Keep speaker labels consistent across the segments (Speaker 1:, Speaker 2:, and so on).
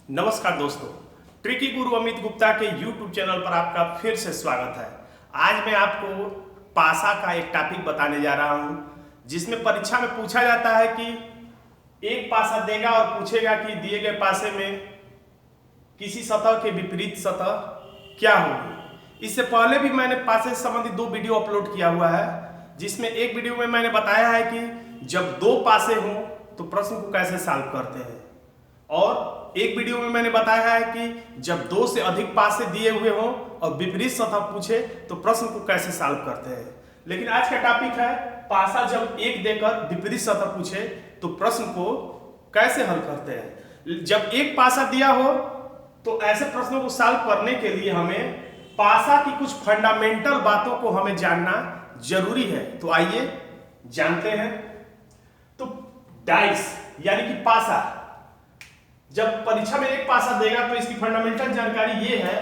Speaker 1: नमस्कार दोस्तों, ट्रिकी गुरु अमित गुप्ता के YouTube चैनल पर आपका फिर से स्वागत है। आज मैं आपको पासा का एक टॉपिक बताने जा रहा हूं, जिसमें परीक्षा में पूछा जाता है कि एक पासा देगा और पूछेगा कि दिए गए पासे में किसी सतह के विपरीत सतह क्या होगी। इससे पहले भी मैंने पासे से संबंधित 2 वीडियो अपलोड किया हुआ है, जिसमें एक वीडियो में मैंने बताया है कि जब 2 पासे हों तो प्रश्न को कैसे सॉल्व करते हैं, और एक वीडियो में मैंने बताया है कि जब 2 से अधिक पासे दिए हुए हों और विपरीत सतह पूछे तो प्रश्न को कैसे सॉल्व करते हैं। लेकिन आज का टॉपिक है पासा जब एक देकर विपरीत सतह पूछे तो प्रश्न को कैसे हल करते हैं। जब एक पासा दिया हो तो ऐसे प्रश्नों को सॉल्व करने के लिए हमें पासा की कुछ फंडामेंटल बातों को हमें जानना जरूरी है। तो आइए जानते हैं। तो डाइस यानी कि पासा, जब परीक्षा में एक पासा देगा तो इसकी फंडामेंटल जानकारी ये है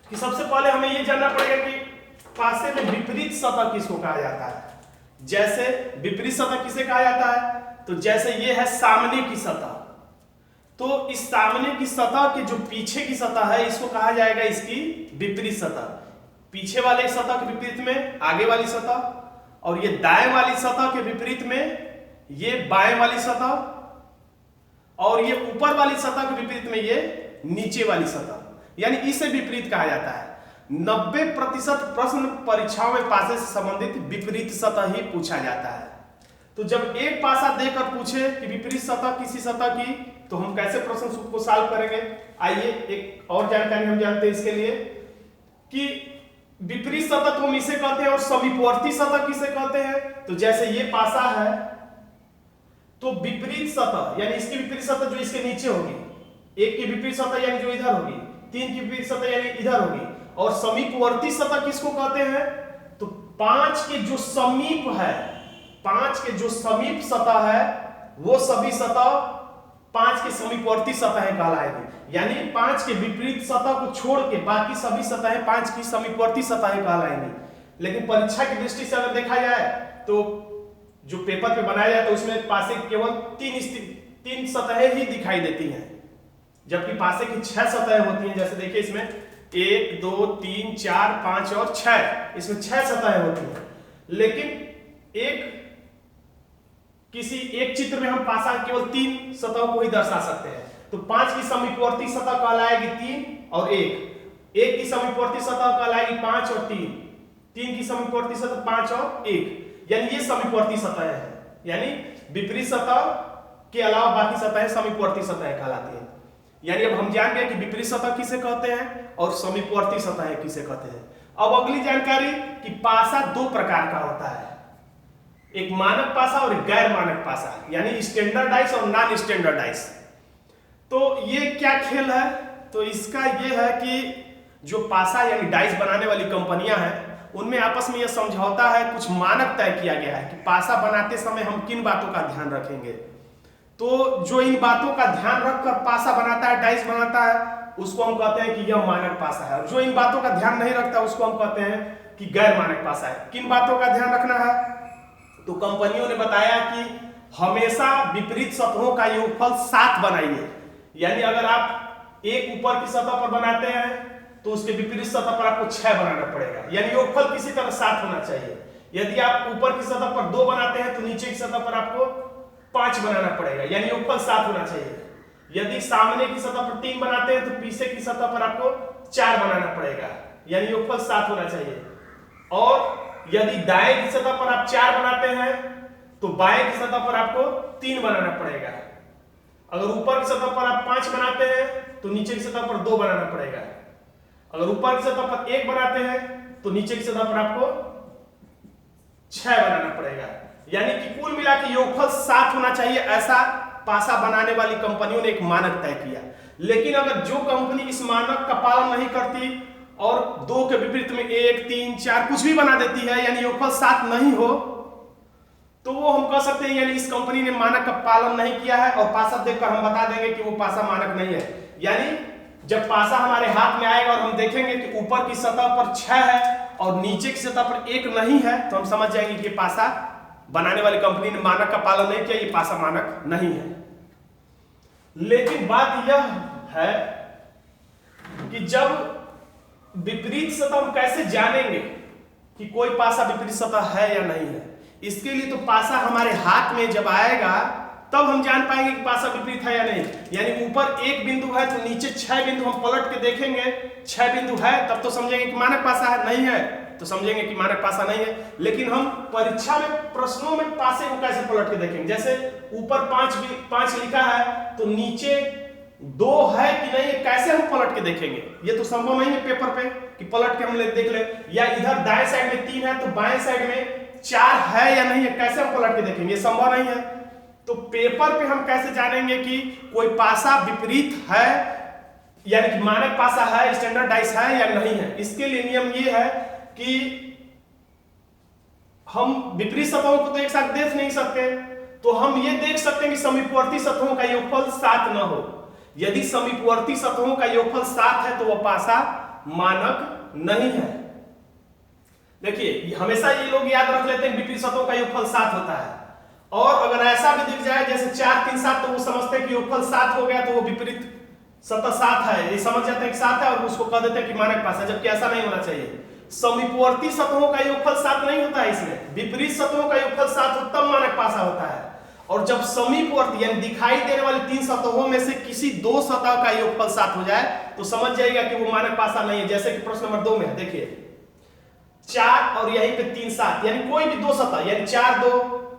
Speaker 1: कि सबसे पहले हमें ये जानना पड़ेगा कि पासे में विपरीत सतह किसको कहा जाता है। जैसे विपरीत सतह किसे कहा जाता है, तो जैसे ये है सामने की सतह, तो इस सामने की सतह के जो पीछे की सतह है इसको कहा जाएगा इसकी विपरीत सतह। पीछे वाले सतह के विपरीत में आगे वाली सतह, और ये दाएं वाली सतह के विपरीत में ये बाएं वाली सतह, और ये ऊपर वाली सतह के विपरीत में ये नीचे वाली सतह, यानी इसे विपरीत कहा जाता है। 90% प्रश्न परीक्षाओं में पासे से संबंधित विपरीत सतह ही पूछा जाता है। तो जब एक पासा देकर पूछे कि विपरीत सतह किसी सतह की, तो हम कैसे प्रश्न को सॉल्व करेंगे। आइए एक और जानकारी हम जानते हैं इसके लिए कि विपरीत सतह तो हम इसे कहते हैं और समीपवर्ती सतह किसे कहते हैं। तो जैसे ये पासा है तो विपरीत सतह यानी इसकी विपरीत सतह जो इसके नीचे होगी, एक की विपरीत सतह यानी जो इधर होगी, 3 की विपरीत सतह यानी इधर होगी, और समीपवर्ती सतह किसको कहते हैं, तो 5 के जो समीप है, 5 के जो समीप सतह है वो सभी सतह 5 के समीपवर्ती सतहें कहलाएगी। यानी 5 के विपरीत सतह को छोड़ के बाकी सभी सतहें 5 की समीपवर्ती सतहें कहलाएंगी। लेकिन परीक्षा की दृष्टि से अगर देखा जाए तो जो पेपर पे बनाया जाए तो उसमें पासे केवल 3 सतहें ही दिखाई देती हैं, जबकि पासे की 6 सतहें होती हैं। जैसे देखिए इसमें 1 2 3 4 5 और 6, इसमें 6 सतहें होती हैं। लेकिन किसी एक चित्र में हम पासा केवल 3 सतहों को ही दर्शा सकते हैं। तो 5 की समीपवर्ती सतह कहलाएगी 3 और 1 की समीपवर्ती सतह कहलाएगी 5 और 3 की समीपवर्ती सतह 5 और 1, यानी ये समीपवर्ती सतह है। यानी विपरीत सतह के अलावा बाकी सतहें समीपवर्ती सतह कहलाती हैं। यानी अब हम जान गए कि विपरीत सतह किसे कहते हैं और समीपवर्ती सतह किसे कहते हैं। अब अगली जानकारी कि पासा 2 प्रकार का होता है, एक मानक पासा और एक गैर मानक पासा, यानी स्टैंडर्डाइज और नॉन स्टैंडर्डाइज। तो ये क्या खेल है, तो इसका ये है कि जो पासा यानी डाइस बनाने वाली कंपनियां हैं उनमें आपस में यह समझौता है, कुछ मानक तय किया गया है कि पासा बनाते समय हम किन बातों का ध्यान रखेंगे। तो जो इन बातों का ध्यान रखकर पासा बनाता है, डाइस बनाता है, उसको हम कहते हैं कि यह मानक पासा है। और जो इन बातों का ध्यान नहीं रखता उसको हम कहते हैं कि गैर मानक पासा है। किन बातों का ध्यान रखना है, तो कंपनियों ने बताया कि हमेशा विपरीत सतहों का योगफल 7 बनाइए। यानी अगर आप एक ऊपर की सतह पर बनाते हैं तो उसके विपरीत सतह पर आपको 6 बनाना पड़ेगा, यानी योगफल किसी तरह 7 होना चाहिए। यदि आप ऊपर की सतह पर 2 बनाते हैं तो नीचे की सतह पर आपको 5 बनाना पड़ेगा, यानी योगफल 7 होना चाहिए। यदि सामने की सतह पर 3 बनाते हैं तो पीछे की सतह पर आपको 4 बनाना पड़ेगा, यानी योगफल 7 होना चाहिए। और यदि दाएं की सतह पर आप 4 बनाते हैं तो बाएं की सतह पर आपको 3 बनाना पड़ेगा। अगर ऊपर की सतह पर आप 5 बनाते हैं तो नीचे की सतह पर 2 बनाना पड़ेगा। अगर ऊपर की सतह पर 1 बनाते हैं तो नीचे की सतह पर आपको 6 बनाना पड़ेगा, यानी कि कुल मिला के योगफल 7 होना चाहिए। ऐसा पासा बनाने वाली कंपनियों ने एक मानक तय किया। लेकिन अगर जो कंपनी इस मानक का पालन नहीं करती और 2 के विपरीत में 1 3 4 कुछ भी बना देती है, यानी योगफल 7 नहीं हो, तो वो हम कह सकते हैं यानी इस कंपनी ने मानक का पालन नहीं किया है, और पासा देखकर हम बता देंगे कि वो पासा मानक नहीं है। यानी जब पासा हमारे हाथ में आएगा और हम देखेंगे कि ऊपर की सतह पर 6 है और नीचे की सतह पर 1 नहीं है, तो हम समझ जाएंगे कि पासा बनाने वाली कंपनी ने मानक का पालन नहीं किया, ये पासा मानक नहीं है। लेकिन बात यह है कि जब विपरीत सतह हम कैसे जानेंगे कि कोई पासा विपरीत सतह है या नहीं है। इसके लिए तो पासा हमारे हाथ में जब आएगा तब हम जान पाएंगे कि पासा विपरीत है या नहीं। यानी ऊपर एक बिंदु है तो नीचे 6 बिंदु हम पलट के देखेंगे, 6 बिंदु है तब तो समझेंगे कि मानक पासा है, नहीं है तो समझेंगे कि मानक पासा नहीं है। लेकिन हम परीक्षा में प्रश्नों में पासे को कैसे पलट के देखेंगे, जैसे ऊपर 5 लिखा है तो नीचे 2 है कि नहीं, कैसे हम पलट के देखेंगे। ये तो संभव नहीं है पेपर पे कि पलट के हम देख ले। या इधर दाएं साइड में 3 है तो बाएं साइड में 4 है या नहीं है, कैसे हम पलट के देखेंगे, ये संभव नहीं है। तो पेपर पे हम कैसे जानेंगे कि कोई पासा विपरीत है, यानी कि मानक पासा है, स्टैंडर्डाइज है या नहीं है। इसके लिए नियम ये है कि हम विपरीत सतहों को तो एक साथ देख नहीं सकते, तो हम ये देख सकते हैं कि समीपवर्ती सतहों का योगफल 7 न हो। यदि समीपवर्ती सतहों का योगफल 7 है तो वह पासा मानक नहीं है। देखिए हमेशा ये लोग याद रख लेते हैं विपरीत सतहों का योगफल 7 होता है, और अगर ऐसा भी दिख जाए जैसे 4 3 7 तो वो समझते हैं कि योगफल 7 हो गया तो वो विपरीत सतह 7 है, ये समझ जाते हैं कि 7 है और उसको कह देते हैं कि मानक पासा, जबकि ऐसा नहीं होना चाहिए। समीपवर्ती सतहों का योगफल 7 नहीं होता है, इसमें विपरीत सतहों का योगफल 7 हो तब मानक पासा होता है। और जब समीपवर्ती यानी दिखाई देने वाली 3 सतहों में से किसी 2 सतह का योगफल 7 हो जाए तो समझ जाइएगा कि वो मानक पासा नहीं है। जैसे कि प्रश्न नंबर 2 में देखिए 4 और यहीं पे 3 7, यानी कोई भी 2 सतह यानी 4 2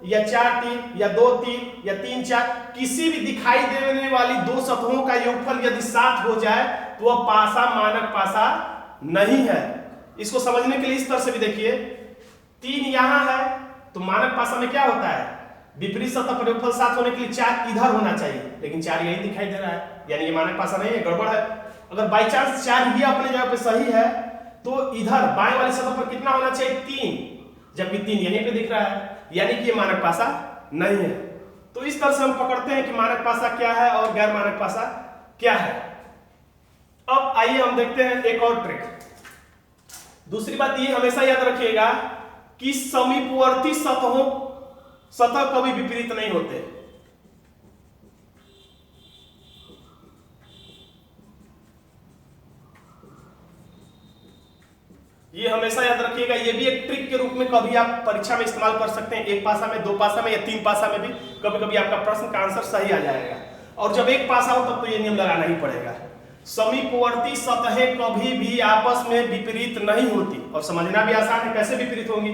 Speaker 1: या 4 3 या 2 3 या 3 4, किसी भी दिखाई देने वाली 2 सतहों का योगफल यदि 7 हो जाए तो वह पासा मानक पासा नहीं है। इसको समझने के लिए इस तरह से भी देखिए, 3 यहां है तो मानक पासा में क्या होता है, विपरीत सतह पर योगफल 7 होने के लिए 4 इधर होना चाहिए, लेकिन 4 यही दिखाई दे रहा है, यानी ये मानक पासा नहीं है, गड़बड़ है। अगर बाई चांस 4 भी अपने जगह पे सही है तो इधर बाएं वाली सतह पर कितना होना चाहिए, 3, जबकि 3 यहीं पे दिख रहा है, यानी कि ये मानक पासा नहीं है। तो इस तरह से हम पकड़ते हैं कि मानक पासा क्या है और गैर मानक पासा क्या है। अब आइए हम देखते हैं एक और ट्रिक। दूसरी बात ये हमेशा याद रखिएगा कि समीपवर्ती सतह कभी विपरीत नहीं होते। ये हमेशा याद रखिएगा, ये भी एक ट्रिक के रूप में कभी आप परीक्षा में इस्तेमाल कर सकते हैं। 1 पासा में, 2 पासा में या 3 पासा में भी कभी कभी आपका प्रश्न का आंसर सही आ जाएगा। और जब 1 पासा हो तब तो ये नियम लगाना ही पड़ेगा। समीपवर्ती सतहें कभी भी आपस में विपरीत नहीं होती, और समझना भी आसान है कैसे विपरीत होंगी।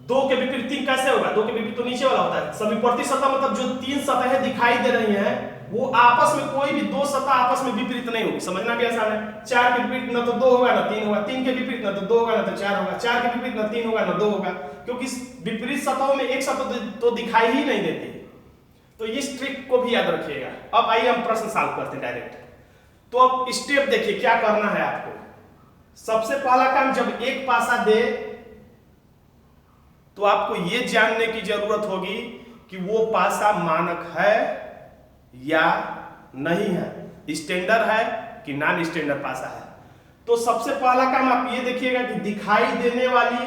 Speaker 1: 2 के विपरीत 3 कैसे होगा, 2 के विपरीत तो नीचे वाला होता है। समीपवर्ती सतह मतलब जो 3 सतहें दिखाई दे रही हैं वो आपस में, कोई भी 2 सतह आपस में विपरीत नहीं होगी, समझना भी आसान है। 4 के विपरीत न तो 2 होगा न 3 होगा, 3 के विपरीत न तो 2 होगा न तो 4 होगा, 4 के विपरीत न 3 होगा न 2 होगा, क्योंकि विपरीत सतहों में एक सतह तो दिखाई ही नहीं देती। तो इस ट्रिक को भी याद रखिएगा। अब आइए हम प्रश्न सॉल्व करते हैं डायरेक्ट। तो अब स्टेप देखिए क्या करना है आपको। सबसे पहला काम, जब एक पासा दे तो आपको यह जानने की जरूरत होगी कि वो पासा मानक है या नहीं है, स्टैंडर्ड है कि नॉन स्टैंडर्ड पासा है। तो सबसे पहला काम आप ये देखिएगा कि दिखाई देने वाली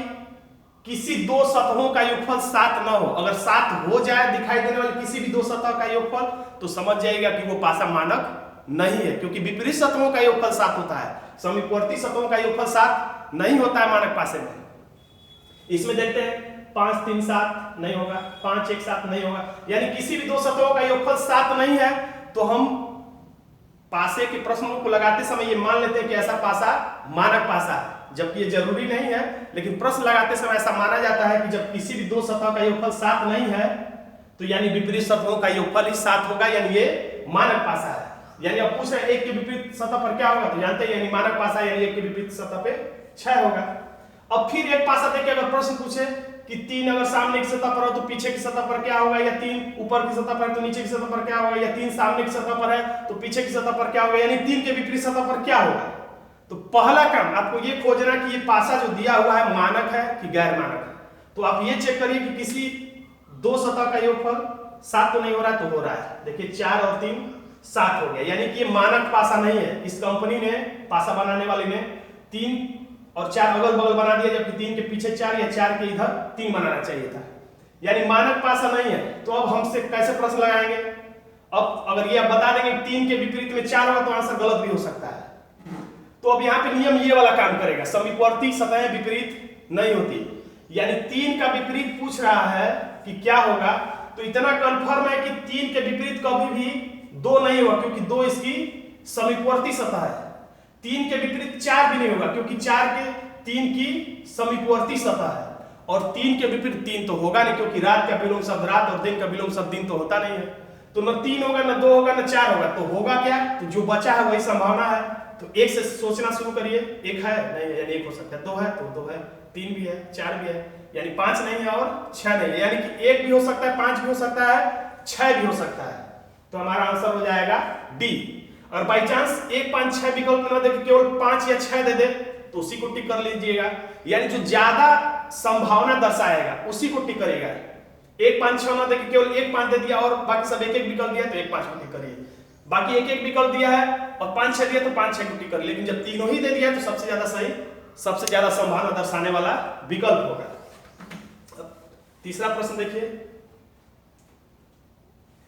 Speaker 1: किसी 2 सतहों का योगफल 7 न हो। अगर 7 हो जाए दिखाई देने वाली किसी भी 2 सतह का योगफल तो समझ जाइएगा कि वो पासा मानक नहीं है, क्योंकि विपरीत सतहों का योगफल 7 होता है, समीपवर्ती सतहों का योगफल 7 नहीं होता है मानक पासे में। इसमें देखते हैं 5 3 7 नहीं होगा, 5 1 7 नहीं होगा, यानी किसी भी 2 सतहों का योगफल 7 नहीं है। तो हम पासे के प्रश्नों को लगाते समय ये मान लेते हैं कि ऐसा पासा मानक पासा है, जबकि ये जरूरी नहीं है, लेकिन प्रश्न लगाते समय ऐसा माना जाता है कि जब किसी भी 2 सतह का योगफल 7 नहीं है तो यानी विपरीत सतहों का योगफल ही 7 होगा, यानी ये मानक पासा है। यानी अब पूछ रहे हैं 1 के विपरीत सतह पर क्या होगा, तो जानते हैं यानी मानक पासा, यानी 1 के विपरीत सतह पे 6 होगा। अब फिर एक पासा देखिए, अगर प्रश्न पूछे कि 3 अगर सामने की सतह पर हो तो पीछे की सतह पर क्या होगा, या 3 ऊपर की सतह पर है तो नीचे की सतह पर क्या होगा, या 3 सामने की सतह पर है तो पीछे की सतह पर क्या होगा, यानी 3 के विपरीत सतह पर क्या होगा। तो पहला काम आपको ये खोजना कि ये पासा जो दिया हुआ है मानक है कि गैर मानक है। तो आप ये चेक करिए कि किसी 2 सतह का योगफल 7 तो नहीं हो रहा है, तो हो रहा है। देखिए 4 और 3 7 हो गया, यानी कि ये मानक पासा नहीं है। इस कंपनी ने, पासा बनाने वाले ने 3 और 4 अगल बगल बना दिया, जबकि 3 के पीछे 4 या 4 के इधर 3 बनाना चाहिए था, यानी मानक पासा नहीं है। तो अब हमसे कैसे प्रश्न लगाएंगे। अब अगर ये आप बता देंगे 3 के विपरीत में 4 होगा तो आंसर गलत भी हो सकता है। तो अब यहाँ पे नियम ये वाला काम करेगा, समीपवर्ती सतहें विपरीत नहीं होती, यानी 3 का विपरीत पूछ रहा है कि क्या होगा, तो इतना कंफर्म है कि 3 के विपरीत कभी भी 2 नहीं होगा, क्योंकि 2 इसकी समीपवर्ती सतह है। 3 के विपरीत 4 भी नहीं होगा, क्योंकि 4 के 3 की समीपवर्ती सतह है, और 3 के विपरीत 3 तो होगा नहीं, क्योंकि रात का विलोम शब्द रात और दिन का विलोम शब्द दिन तो होता नहीं है। तो न 3 होगा, न 2 होगा, न 4 होगा, तो होगा क्या? तो जो बचा है वही संभावना है। तो 1 से सोचना शुरू करिए, 1 है नहीं, यानी 1 हो सकता है, 2 है तो 2 है, 3 भी है, 4 भी है, यानी 5 नहीं है और 6 नहीं है, यानी कि 1 भी हो सकता है, 5 भी हो सकता है, 6 भी हो सकता है। तो हमारा आंसर हो जाएगा डी। और बाई चांस 1, 5, 6 विकल्प न दे के केवल 5 या 6 दे दे तो उसी को टिक कर लीजिएगा, यानी जो ज्यादा संभावना दर्शाएगा उसी को टिक करेगा। 1, 5, 6 न दे के केवल 1, 5 दे दिया और बाकी सब 1, 1 विकल्प दिया तो 1, 5 को टिक करिए। बाकी 1, 1 विकल्प दिया है और 5, 6 दिया तो 5, 6 को टिक कर, लेकिन जब तीनों ही दे दिया तो सबसे ज्यादा सही, सबसे ज्यादा संभावना दर्शाने वाला विकल्प होगा। तीसरा प्रश्न देखिए,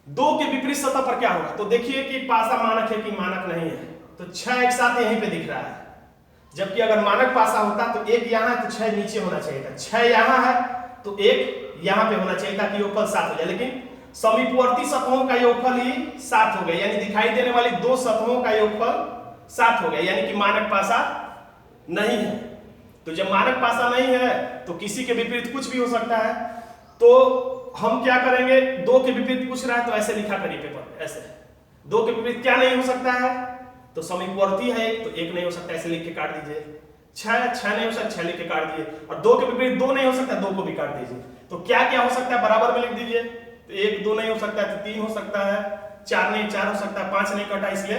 Speaker 1: 2 के विपरीत सतह पर क्या होगा? तो देखिए कि पासा मानक है कि मानक नहीं है, तो 6 एक साथ यहीं पे दिख रहा है, जबकि अगर मानक पासा होता तो 1 यहां है तो 6 नीचे होना चाहिए था, 6 यहां है तो 1 यहां पे होना चाहिए था कि योगफल 7 हो जाए, लेकिन समीपवर्ती सतहों का योगफल ही 7 हो गया, यानी दिखाई देने वाली 2 सतहों का योगफल 7 हो गया, यानी कि मानक पासा नहीं है। तो जब मानक पासा नहीं है तो किसी के विपरीत कुछ भी हो सकता है, तो हम क्या करेंगे, 2 के विपरीत पूछ रहा है तो ऐसे लिखा करिए पेपर, ऐसे 2 के विपरीत क्या नहीं हो सकता है, तो समीपवर्ती है तो 1 नहीं हो सकता, ऐसे लिख के काट दीजिए। 6 नहीं हो सकता, 6 लिख के काट दिए, और 2 के विपरीत 2 नहीं हो सकता, 2 को भी काट दीजिए। तो क्या क्या हो सकता है बराबर में लिख दीजिए, तो 1, 2 नहीं हो सकता है तो 3 हो सकता है, 4 नहीं, 4 हो सकता है, 5 नहीं कटा इसलिए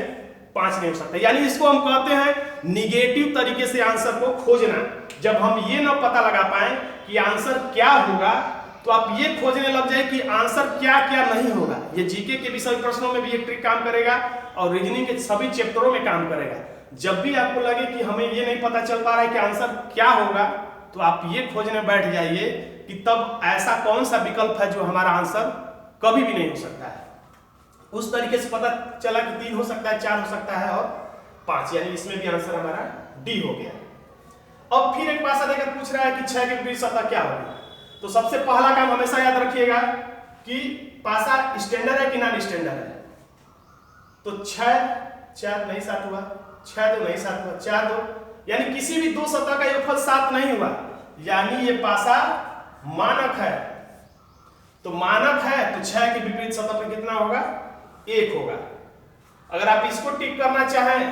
Speaker 1: 5 नहीं हो सकता, यानी इसको हम कहते हैं निगेटिव तरीके से आंसर को खोजना। जब हम ये ना पता लगा पाए कि आंसर क्या होगा, तो आप ये खोजने लग जाए कि आंसर क्या क्या नहीं होगा। ये जीके के विषय प्रश्नों में भी एक ट्रिक काम करेगा और रीजनिंग के सभी चैप्टरों में काम करेगा। जब भी आपको लगे कि हमें ये नहीं पता चल पा रहा है कि आंसर क्या होगा, तो आप ये खोजने बैठ जाइए कि तब ऐसा कौन सा विकल्प है जो हमारा आंसर कभी भी नहीं हो सकता है। उस तरीके से पता चला कि 3 हो सकता है, 4 हो सकता है और 5, यानी इसमें भी आंसर हमारा डी हो गया। अब फिर एक पासा देकर पूछ रहा है कि 6 के विपरीत सतह क्या होगी। तो सबसे पहला काम हमेशा याद रखिएगा कि पासा स्टैंडर्ड है कि नॉन स्टैंडर्ड है। तो 6, 4 नहीं 7 हुआ, 6 2 नहीं 7 हुआ, 4 2, यानी किसी भी 2 सतह का योगफल 7 नहीं हुआ, यानी ये पासा मानक है। तो मानक है तो 6 के विपरीत सतह पर कितना होगा, 1 होगा। अगर आप इसको टिक करना चाहें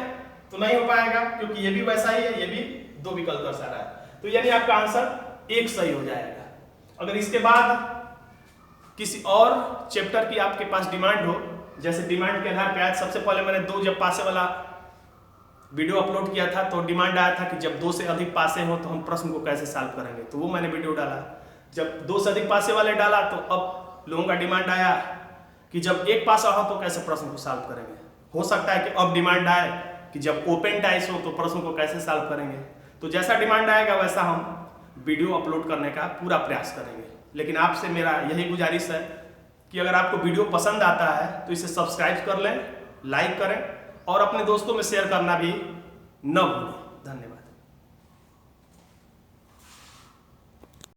Speaker 1: तो नहीं हो पाएगा, क्योंकि ये भी वैसा ही है, ये भी 2 विकल्प दर्शा रहा है, तो यानी आपका आंसर 1 सही हो जाएगा। अगर इसके बाद किसी और चैप्टर की आपके पास डिमांड हो, जैसे डिमांड के आधार पर आज सबसे पहले मैंने 2 जब पासे वाला वीडियो अपलोड किया था तो डिमांड आया था कि जब 2 से अधिक पासे हो तो हम प्रश्न को कैसे सॉल्व करेंगे, तो वो मैंने वीडियो डाला। जब 2 से अधिक पासे वाले डाला तो अब लोगों का डिमांड आया कि जब 1 पासा हो तो कैसे प्रश्न को सॉल्व करेंगे। हो सकता है कि अब डिमांड आए कि जब ओपन टाइस हो तो प्रश्न को कैसे सॉल्व करेंगे। तो जैसा डिमांड आएगा वैसा हम वीडियो अपलोड करने का पूरा प्रयास करेंगे। लेकिन आपसे मेरा यही गुजारिश है कि अगर आपको वीडियो पसंद आता है तो इसे सब्सक्राइब कर लें, लाइक करें और अपने दोस्तों में शेयर करना भी न भूलें। धन्यवाद।